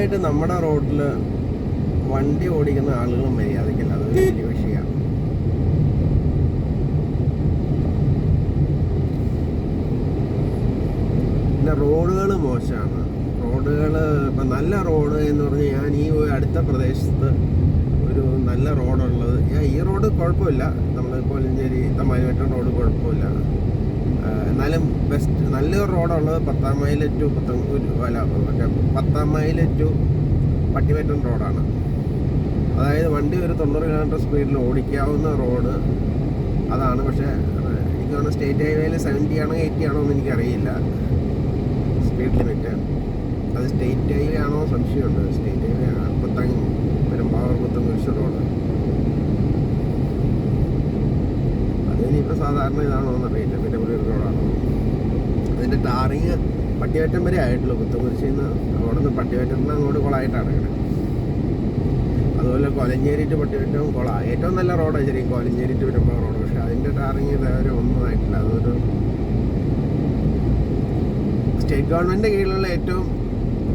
മെയിനായിട്ട് നമ്മുടെ റോഡിൽ വണ്ടി ഓടിക്കുന്ന ആളുകൾ മര്യാദയ്ക്കില്ല, അത് വലിയ വിഷയമാണ്. പിന്നെ റോഡുകൾ മോശമാണ്. റോഡുകൾ ഇപ്പം നല്ല റോഡ് എന്ന് പറഞ്ഞാൽ ഞാൻ ഈ അടുത്ത പ്രദേശത്ത് ഒരു നല്ല റോഡുള്ളത്, ഈ റോഡ് കുഴപ്പമില്ല, നമ്മൾ കോലഞ്ചേരി തമ്മാനിവട്ടം റോഡ് കുഴപ്പമില്ല. എന്നാലും ബെസ്റ്റ് നല്ലൊരു റോഡുള്ളത് 10 മൈൽ ടു പത്താം മൈൽ ടു പട്ടിമറ്റം റോഡാണ്. അതായത് വണ്ടി ഒരു 90 കിലോമീറ്റർ സ്പീഡിൽ ഓടിക്കാവുന്ന റോഡ് അതാണ്. പക്ഷേ എനിക്ക് തോന്നുന്നു സ്റ്റേറ്റ് ഹൈവേയിൽ 70 ആണോ 80 ആണോ എന്ന് എനിക്കറിയില്ല സ്പീഡ് ലിമിറ്റ്. അത് സ്റ്റേറ്റ് ഹൈവേ ആണോ സംശയമുണ്ട്. സ്റ്റേറ്റ് ഹൈവേ ആണ് പെരുമ്പാവൂർ പുത്തൻകുരിശ് റോഡ്. അതിനിപ്പോൾ സാധാരണ ഇതാണോ എന്നറിയില്ല, പിന്നെ ഒരു റോഡാണോ. അതിൻ്റെ ടാറിങ് പട്ടിമറ്റം വരെ ആയിട്ടുള്ളൂ. പുത്തൻകുരിശിൽ നിന്ന് അവിടെ നിന്ന് പട്ടിമറ്റത്തിൽ നിന്ന് അങ്ങോട്ട് കുളമായിട്ടാണ് കിടക്കുന്നത്. അതുപോലെ കോലഞ്ചേരി ടു പട്ടിമറ്റവും കുളമാണ്. ഏറ്റവും നല്ല റോഡാണ് ശരി കോലഞ്ചേരി ടു പെരുമ്പാവൂർ റോഡ്. പക്ഷേ അതിൻ്റെ ടാറിങ് ഇതുവരെ ഒന്നും ആയിട്ടില്ല. അതൊരു സ്റ്റേറ്റ് ഗവൺമെൻറ്റിൻ്റെ കീഴിലുള്ള ഏറ്റവും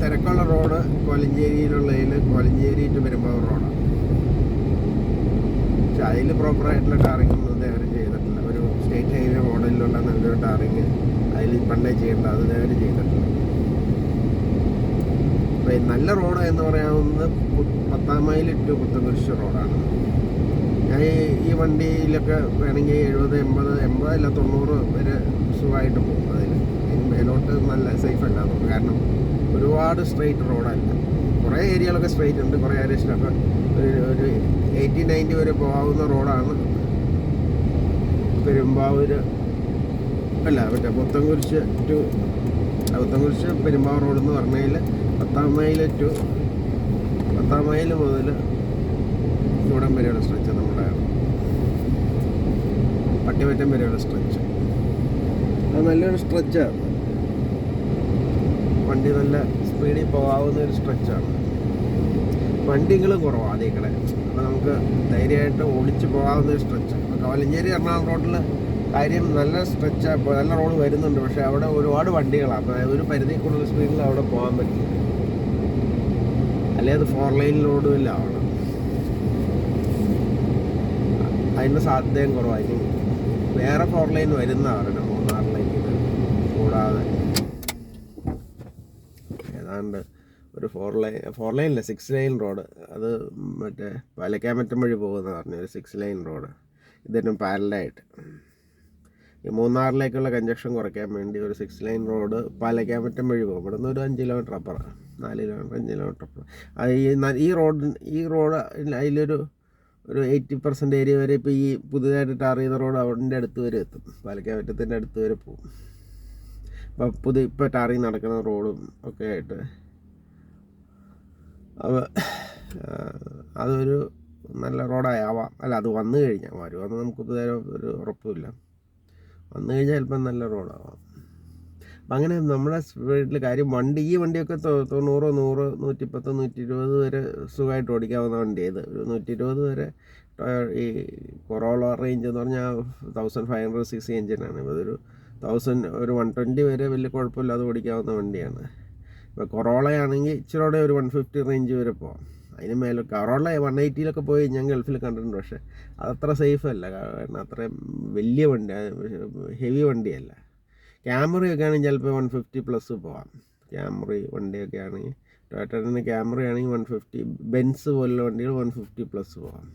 തിരക്കുള്ള റോഡ് കോലഞ്ചേരിയിലുള്ളതിൽ കോലഞ്ചേരി ടു പെരുമ്പാവൂർ റോഡാണ്. പക്ഷെ അതിൽ പ്രോപ്പറായിട്ടുള്ള ടാറിങ് ഒന്നും ഇതേവരെ ചെയ്തിട്ടില്ല. ഒരു സ്റ്റേറ്റ് ഹൈവേ മോഡലിലുള്ള നല്ലൊരു ടാറിങ് അതിൽ പണ്ടേ ചെയ്യേണ്ട, അത് ഇതേവരെ ചെയ്തിട്ടില്ല. അപ്പോൾ നല്ല റോഡ് എന്ന് പറയാവുന്നത് 10 മൈൽ ടു പുത്തൻകുരിശ് റോഡാണ്. ഞാൻ ഈ വണ്ടിയിലൊക്കെ വേണമെങ്കിൽ 70 അല്ല 90 വരെ സുഖമായിട്ട് പോകും. അതിന് മേലോട്ട് നല്ല സേഫ് അല്ല തോന്നുന്നു. കാരണം ഒരുപാട് സ്ട്രെയിറ്റ് റോഡല്ല. കുറേ ഏരിയകളൊക്കെ സ്ട്രെയിറ്റ് ഉണ്ട്, കുറേ ഏരിയസിലൊക്കെ ഒരു 80-90 വരെ പോകാവുന്ന റോഡാണ് പെരുമ്പാവൂർ അല്ല മറ്റേ പുത്തൻകുരിശ് പെരുമ്പാവൂർ റോഡ് എന്ന് പറഞ്ഞാൽ 10 മൈൽ മുതൽ ഇവിടം വരെയുള്ള സ്ട്രെച്ച്, നമ്മുടെ പട്ടിമറ്റം വരെയുള്ള സ്ട്രെച്ച്. അത് നല്ലൊരു സ്ട്രെച്ചാണ്. വണ്ടി നല്ല സ്പീഡിൽ പോകാവുന്ന ഒരു സ്ട്രെച്ചാണ്. വണ്ടികളും കുറവാണ് അതേക്കടെ. അപ്പോൾ നമുക്ക് ധൈര്യമായിട്ട് ഓടിച്ച് പോകാവുന്ന ഒരു സ്ട്രെച്ച്. അപ്പോൾ കോലഞ്ചേരി എറണാകുളം റോഡിൽ കാര്യം നല്ല സ്ട്രെച്ചാണ്, നല്ല റോഡ് വരുന്നുണ്ട്. പക്ഷേ അവിടെ ഒരുപാട് വണ്ടികളാണ്. അപ്പോൾ ഒരു പരിധി കൂടുതൽ സ്പീഡിൽ അവിടെ പോകാൻ പറ്റില്ല. അല്ലെങ്കിൽ അത് 4 ലൈൻ റോഡുമില്ല അവിടെ. അതിൻ്റെ സാധ്യതയും കുറവായിരിക്കും. വേറെ 4 ലൈൻ വരുന്നവരുടെ 3-6 ലൈനിൽ കൂടാതെ ഏതാണ്ട് ഒരു 4 ലൈനില്ല 6 ലൈൻ റോഡ്. അത് മറ്റേ പാലക്കാമറ്റം വഴി പോകുന്ന പറഞ്ഞു ഒരു 6 ലൈൻ റോഡ്. ഇതിനും പാരലായിട്ട് ഈ 3-6ലേക്കുള്ള കഞ്ചക്ഷൻ കുറയ്ക്കാൻ വേണ്ടി ഒരു 6 ലൈൻ റോഡ് പാലക്കാമറ്റം വഴി പോകും. ഇവിടെ നിന്ന് ഒരു 5 കിലോമീറ്റർ അപ്പുറം, 4 കിലോമീറ്റർ 5 കിലോമീറ്റർ അപ്പുറം. ഈ റോഡ് അതിലൊരു 80% ഏരിയ വരെ ഇപ്പോൾ ഈ പുതിയതായിട്ട് ടാർ ചെയ്ത റോഡ് അവിടെ അടുത്ത് വരെ എത്തും. പാലക്കാമറ്റത്തിൻ്റെ അടുത്ത് വരെ പോകും. അപ്പോൾ ഇപ്പോൾ ടാറിങ് നടക്കുന്ന റോഡും ഒക്കെ ആയിട്ട് അതൊരു നല്ല റോഡാവാം. അല്ല, അത് വന്നു കഴിഞ്ഞാൽ വരുമെന്ന് നമുക്ക് ഇതുവരെ ഒരു ഉറപ്പുമില്ല. വന്നു കഴിഞ്ഞാൽ ചിലപ്പം നല്ല റോഡാവാം. അപ്പം അങ്ങനെ നമ്മുടെ വീട്ടിൽ കാര്യം ഈ വണ്ടിയൊക്കെ 90, 100, 110, 120 വരെ സുഖമായിട്ട് ഓടിക്കാവുന്ന വണ്ടി. ഇത് ഒരു 120 വരെ ഈ കൊറോള റേഞ്ച് എന്ന് പറഞ്ഞാൽ 1500cc എഞ്ചിനാണ്. അതൊരു 120 വരെ വലിയ കുഴപ്പമില്ലാതെ ഓടിക്കാവുന്ന വണ്ടിയാണ്. ഇപ്പോൾ കൊറോളയാണെങ്കിൽ ഇച്ചിരി ഒരു 150 റേഞ്ച് വരെ പോകാം. അതിന് മേലെ കൊറോള 180 പോയി ഞാൻ ഗൾഫിൽ കണ്ടിട്ടുണ്ട്. പക്ഷേ അതത്ര സേഫ് അല്ല, കാരണം അത്രയും വലിയ വണ്ടി, ഹെവി വണ്ടിയല്ല. ക്യാമറയൊക്കെ ആണെങ്കിൽ ചിലപ്പോൾ 150+ പോകാം. ക്യാമറ വണ്ടിയൊക്കെ ആണെങ്കിൽ ടൊയോട്ടയുടെ ക്യാമറ ആണെങ്കിൽ 150, ബെൻസ് പോലുള്ള വണ്ടികൾ 150+ പോകാം.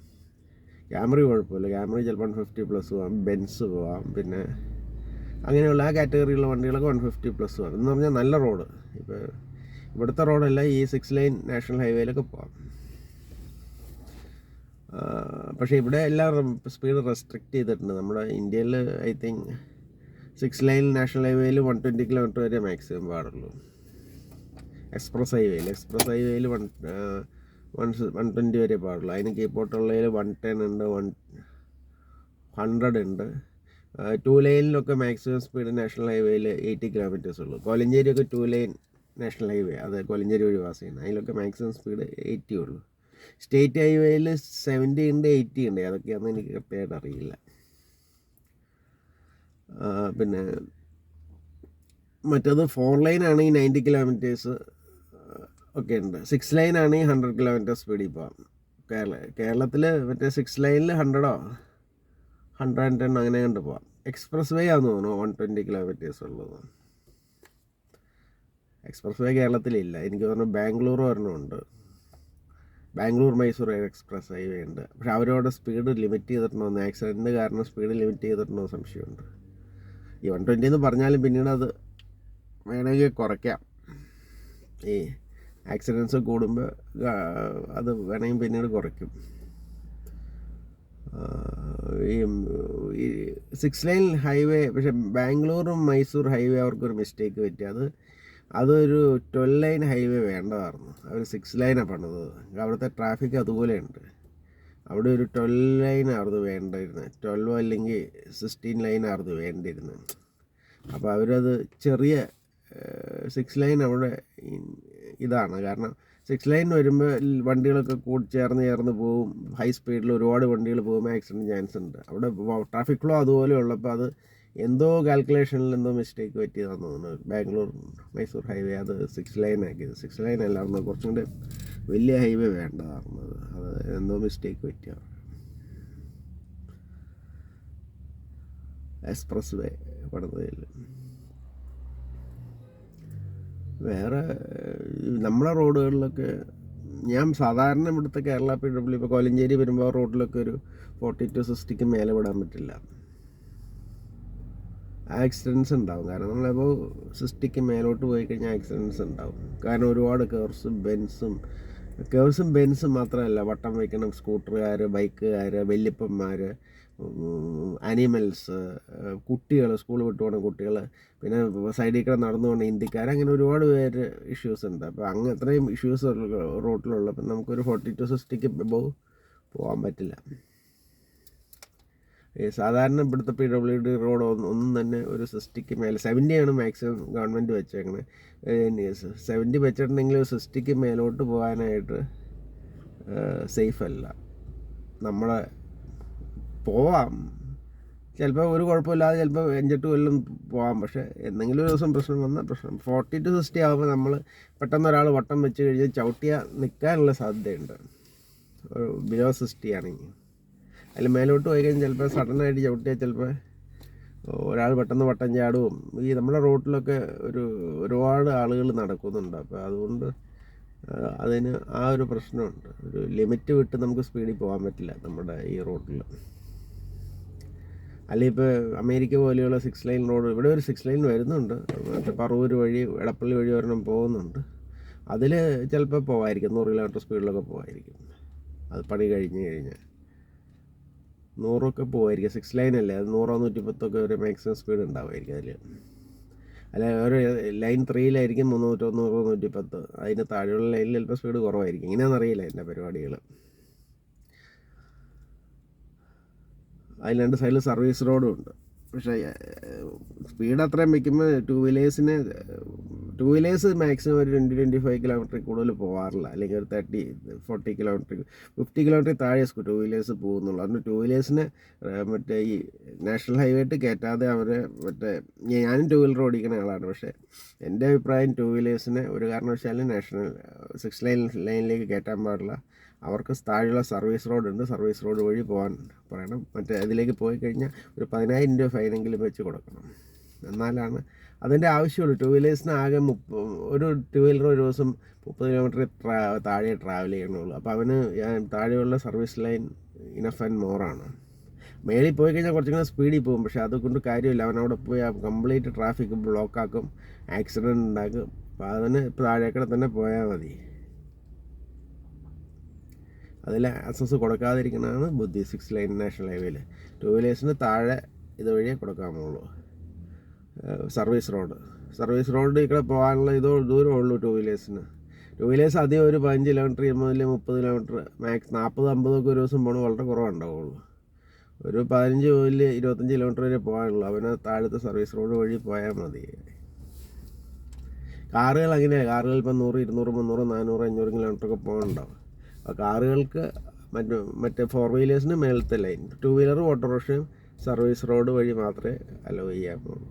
ക്യാമറ കുഴപ്പമില്ല, ക്യാമറ ചിലപ്പോൾ 150+ പോകാം, ബെൻസ് പോകാം. പിന്നെ അങ്ങനെയുള്ള ആ കാറ്റഗറിയിലുള്ള വണ്ടികളൊക്കെ 150+ പോകാം. എന്ന് പറഞ്ഞാൽ നല്ല റോഡ്. ഇപ്പോൾ ഇവിടുത്തെ റോഡല്ല, ഈ 6 ലൈൻ നാഷണൽ ഹൈവേയിലൊക്കെ പോകാം. പക്ഷേ ഇവിടെ എല്ലാം സ്പീഡ് റെസ്ട്രിക്റ്റ് ചെയ്തിട്ടുണ്ട്. നമ്മുടെ ഇന്ത്യയിൽ ഐ തിങ്ക് 6 ലൈൻ നാഷണൽ ഹൈവേയിൽ 120 കിലോമീറ്റർ വരെ മാക്സിമം പാടുള്ളൂ. എക്സ്പ്രസ് ഹൈവേയിൽ 120 വരെ പാടുള്ളൂ. അതിന് കീപ്പോട്ടുള്ളതിൽ 110 ഉണ്ട്, 100 ഉണ്ട്. 2 ലൈനിലൊക്കെ മാക്സിമം സ്പീഡ് നാഷണൽ ഹൈവേയിൽ 80 കിലോമീറ്റേഴ്സ് ഉള്ളൂ. കോലഞ്ചേരിയൊക്കെ 2 ലൈൻ നാഷണൽ ഹൈവേ, അത് കോലഞ്ചേരി വഴി പാസ് ചെയ്യുന്നത്. അതിലൊക്കെ മാക്സിമം സ്പീഡ് 80 ഉള്ളൂ. സ്റ്റേറ്റ് ഹൈവേയിൽ 70 ഉണ്ട്, 80 ഉണ്ട്. അതൊക്കെയാണെന്ന് എനിക്ക് കൃത്യമായിട്ട് അറിയില്ല. പിന്നെ മറ്റത് 4 ലൈൻ ആണെങ്കിൽ 90 കിലോമീറ്റേഴ്സ് ഒക്കെ ഉണ്ട്. 6 ലൈൻ ആണെങ്കിൽ 100 കിലോമീറ്റർ സ്പീഡിൽ പോകാം. കേരളത്തിൽ മറ്റേ 6 ലൈനിൽ 100 110 അങ്ങനെ കണ്ട് പോകാം. എക്സ്പ്രസ് വേ ആണെന്ന് തോന്നുന്നു 120 കിലോമീറ്റേഴ്സ് ഉള്ളത്. എക്സ്പ്രസ് വേ കേരളത്തിലില്ല. എനിക്ക് തോന്നുന്നു ബാംഗ്ലൂർ ഒരെണ്ണമുണ്ട്, ബാംഗ്ലൂർ മൈസൂർ എക്സ്പ്രസ് ഹൈവേ ഉണ്ട്. പക്ഷെ അവരോട് സ്പീഡ് ലിമിറ്റ് ചെയ്തിട്ടുണ്ടോ, ആക്സിഡൻറ്റ് കാരണം സ്പീഡ് ലിമിറ്റ് ചെയ്തിട്ടുണ്ടോ സംശയമുണ്ട്. ഈ 120 എന്ന് പറഞ്ഞാലും പിന്നീട് അത് വേണമെങ്കിൽ കുറയ്ക്കാം. ഈ ആക്സിഡൻസ് കൂടുമ്പോൾ അത് വേണമെങ്കിൽ പിന്നീട് കുറയ്ക്കും. ഈ 6 ലൈൻ ഹൈവേ, പക്ഷെ ബാംഗ്ലൂറും മൈസൂർ ഹൈവേ അവർക്കൊരു മിസ്റ്റേക്ക് പറ്റി. അതൊരു 12 ലൈൻ ഹൈവേ വേണ്ടതായിരുന്നു. അവർ 6 ലൈനാണ് പണിത്. അവിടുത്തെ ട്രാഫിക് അതുപോലെയുണ്ട്. അവിടെ ഒരു 12 ലൈനായിരുന്നു വേണ്ടിയിരുന്നത്, 12 അല്ലെങ്കിൽ 16 ലൈനായിരുന്നു വേണ്ടിയിരുന്നത്. അപ്പോൾ അവരത് ചെറിയ 6 ലൈൻ അവിടെ ഇതാണ്. കാരണം 6 ലൈൻ വരുമ്പോൾ വണ്ടികളൊക്കെ ചേർന്ന് പോകും. ഹൈ സ്പീഡിൽ ഒരുപാട് വണ്ടികൾ പോകുമ്പോൾ ആക്സിഡൻറ്റ് ചാൻസ് ഉണ്ട്. അവിടെ ട്രാഫിക് ഫ്ലോ അതുപോലെ ഉള്ളപ്പോൾ അത് എന്തോ കാൽക്കുലേഷനിൽ എന്തോ മിസ്റ്റേക്ക് പറ്റിയതാണെന്ന് തോന്നുന്നു. ബാംഗ്ലൂർ മൈസൂർ ഹൈവേ അത് 6 ലൈൻ ആക്കിയത്. 6 ലൈൻ അല്ലായിരുന്നു, കുറച്ചും കൂടെ വലിയ ഹൈവേ വേണ്ടതായിരുന്നത്. അത് എന്തോ മിസ്റ്റേക്ക് പറ്റിയ എക്സ്പ്രസ് വേ പണിതതിൽ. വേറെ നമ്മളെ റോഡുകളിലൊക്കെ ഞാൻ സാധാരണ ഇവിടുത്തെ കേരള PW ഇപ്പോൾ കോലഞ്ചേരി വരുമ്പോൾ റോഡിലൊക്കെ ഒരു 40 to 60 മേലെ വിടാൻ പറ്റില്ല. ആക്സിഡൻസ് ഉണ്ടാവും. കാരണം നമ്മളിപ്പോൾ 60 മേലോട്ട് പോയി കഴിഞ്ഞാൽ ആക്സിഡൻസ് ഉണ്ടാവും. കാരണം ഒരുപാട് കേഴ്സും ബെൻസും മാത്രമല്ല, വട്ടം വയ്ക്കണം സ്കൂട്ടറുകാർ, ബൈക്കുകാർ, വല്യപ്പന്മാർ, അനിമൽസ്, കുട്ടികൾ, സ്കൂൾ വിട്ടു പോകുന്ന കുട്ടികൾ, പിന്നെ സൈഡിൽ കൂടെ നടന്നു പോകുന്ന ഇന്ത്യക്കാർ, അങ്ങനെ ഒരുപാട് പേര് ഇഷ്യൂസ് ഉണ്ട്. അപ്പോൾ അത്രയും ഇഷ്യൂസ് റോട്ടിലുള്ളപ്പോൾ നമുക്കൊരു 40 to 60 പോകാൻ പറ്റില്ല. സാധാരണ ഇവിടുത്തെ PWD റോഡ് ഒന്നും തന്നെ ഒരു 60 മേലെ, 70 മാക്സിമം ഗവൺമെൻറ് വെച്ചേക്കണേ. 70 വെച്ചിട്ടുണ്ടെങ്കിൽ 60 മേലോട്ട് പോകാനായിട്ട് സേഫ് അല്ല. നമ്മളെ പോവാം, ചിലപ്പോൾ ഒരു കുഴപ്പമില്ലാതെ ചിലപ്പോൾ 5-8 കൊല്ലം പോകാം. പക്ഷേ എന്തെങ്കിലും ഒരു ദിവസം പ്രശ്നം വന്നാൽ പ്രശ്നം. 40 to 60 ആകുമ്പോൾ നമ്മൾ പെട്ടെന്ന് ഒരാൾ വട്ടം വെച്ച് കഴിഞ്ഞാൽ ചവിട്ടിയാൽ നിൽക്കാനുള്ള സാധ്യതയുണ്ട്. ഒരു ബിലോ 60 ആണെങ്കിൽ. അതിൽ മേലോട്ട് പോയി കഴിഞ്ഞാൽ ചിലപ്പോൾ സഡനായിട്ട് ചവിട്ടിയാൽ ചിലപ്പോൾ ഒരാൾ പെട്ടെന്ന് വട്ടം ചാടും. ഈ നമ്മുടെ റോട്ടിലൊക്കെ ഒരുപാട് ആളുകൾ നടക്കുന്നുണ്ട്. അപ്പോൾ അതുകൊണ്ട് അതിന് ആ ഒരു പ്രശ്നമുണ്ട്. ഒരു ലിമിറ്റ് വിട്ട് നമുക്ക് സ്പീഡിൽ പോകാൻ പറ്റില്ല നമ്മുടെ ഈ റോഡിൽ. അല്ലെങ്കിൽ ഇപ്പോൾ അമേരിക്ക പോലെയുള്ള 6 ലൈൻ റോഡ്, ഇവിടെ ഒരു 6 ലൈൻ വരുന്നുണ്ട്. മറ്റേ പറവൂർ വഴി എടപ്പള്ളി വഴി ഒരെണ്ണം പോകുന്നുണ്ട്. അതിൽ ചിലപ്പോൾ പോകാമായിരിക്കും, 100 കിലോമീറ്റർ സ്പീഡിലൊക്കെ പോകാമായിരിക്കും. അത് പണി കഴിഞ്ഞാൽ 100 പോകുമായിരിക്കും. 6 ലൈനല്ലേ, അത് 100-110 ഒരു മാക്സിമം സ്പീഡ് ഉണ്ടാവുമായിരിക്കും അതിൽ. അല്ല, ഒരു ലൈൻ 3-ലായിരിക്കും 300-110. അതിന് താഴെയുള്ള ലൈനിൽ ചിലപ്പോൾ സ്പീഡ് കുറവായിരിക്കും. ഇങ്ങനെയാണെന്നറിയില്ല എൻ്റെ പരിപാടികൾ. അതിൽ 2 സൈഡിൽ സർവീസ് റോഡും ഉണ്ട്. പക്ഷേ സ്പീഡ് അത്രയും വയ്ക്കുമ്പോൾ ടു വീലേഴ്സ് മാക്സിമം ഒരു 20-25 കിലോമീറ്റർ കൂടുതൽ പോകാറില്ല. അല്ലെങ്കിൽ ഒരു 30-40 കിലോമീറ്റർ 50 കിലോമീറ്റർ താഴെ ടു വീലേഴ്സ് പോകുന്നുള്ളൂ. അതുകൊണ്ട് ടു വീലേഴ്സിനെ മറ്റേ ഈ നാഷണൽ ഹൈവേട്ട് കയറ്റാതെ അവരെ ഞാനും 2 വീലർ ഓടിക്കുന്ന ആളാണ്. പക്ഷേ എൻ്റെ അഭിപ്രായം ടു വീലേഴ്സിനെ ഒരു കാരണവശാലും 6 ലൈനിലേക്ക് കയറ്റാൻ പാടില്ല. അവർക്ക് താഴെയുള്ള സർവീസ് റോഡ് ഉണ്ട്, സർവീസ് റോഡ് വഴി പോകാൻ പറയണം. അതിലേക്ക് പോയി കഴിഞ്ഞാൽ ഒരു 10,000 രൂപ ഫൈനെങ്കിലും വെച്ച് കൊടുക്കണം. എന്നാലാണ് അതിൻ്റെ ആവശ്യമുള്ളൂ. ടു വീലേഴ്സിന് ആകെ ഒരു ടു വീലർ ഒരു ദിവസം 30 കിലോമീറ്റർ താഴെ ട്രാവൽ ചെയ്യണുള്ളൂ. അപ്പോൾ അവന് താഴെയുള്ള സർവീസ് ലൈൻ ഇനഫ് ആൻഡ് മോറാണ്. മേളിൽ പോയി കഴിഞ്ഞാൽ കുറച്ചുകൂടെ സ്പീഡിൽ പോകും. പക്ഷേ അതുകൊണ്ട് കാര്യമില്ല. അവനവിടെ പോയി കംപ്ലീറ്റ് ട്രാഫിക് ബ്ലോക്കാക്കും, ആക്സിഡൻറ്റ് ഉണ്ടാക്കും. അപ്പോൾ അതിന് താഴേക്കടെ തന്നെ പോയാൽ മതി. അതിൽ ആക്സസ് കൊടുക്കാതിരിക്കുന്നതാണ് ബുദ്ധി. 6 ലൈൻ നാഷണൽ ഹൈവേയിൽ ടു വീലേഴ്സിന് താഴെ ഇതുവഴിയേ കൊടുക്കാമുള്ളൂ. സർവീസ് റോഡ് ഇവിടെ പോകാനുള്ള ദൂരമുള്ളൂ ടു വീലേഴ്സിന്. ടു വീലേഴ്സ് അധികം ഒരു 15 കിലോമീറ്റർ 20-30 കിലോമീറ്റർ മാക്സ് 40-50 ഒരു ദിവസം പോകണം, വളരെ കുറവുണ്ടാവുള്ളൂ. ഒരു 15-25 കിലോമീറ്റർ വരെ പോകാനുള്ളൂ. അവന് താഴത്തെ സർവീസ് റോഡ് വഴി പോയാൽ മതി. കാറുകൾ അങ്ങനെയാണ്. കാറുകൾ ഇപ്പം 100, 200, 300, 400, 500 കിലോമീറ്ററൊക്കെ പോകാനുണ്ടാവും. അപ്പോൾ കാറുകൾക്ക് മറ്റേ 4 വീലേഴ്സിന് മേളത്തെ ലൈൻ, ടു വീലർ ഓട്ടോറിക്ഷയും സർവീസ് റോഡ് വഴി മാത്രമേ അലോ ചെയ്യാൻ പോകുള്ളൂ.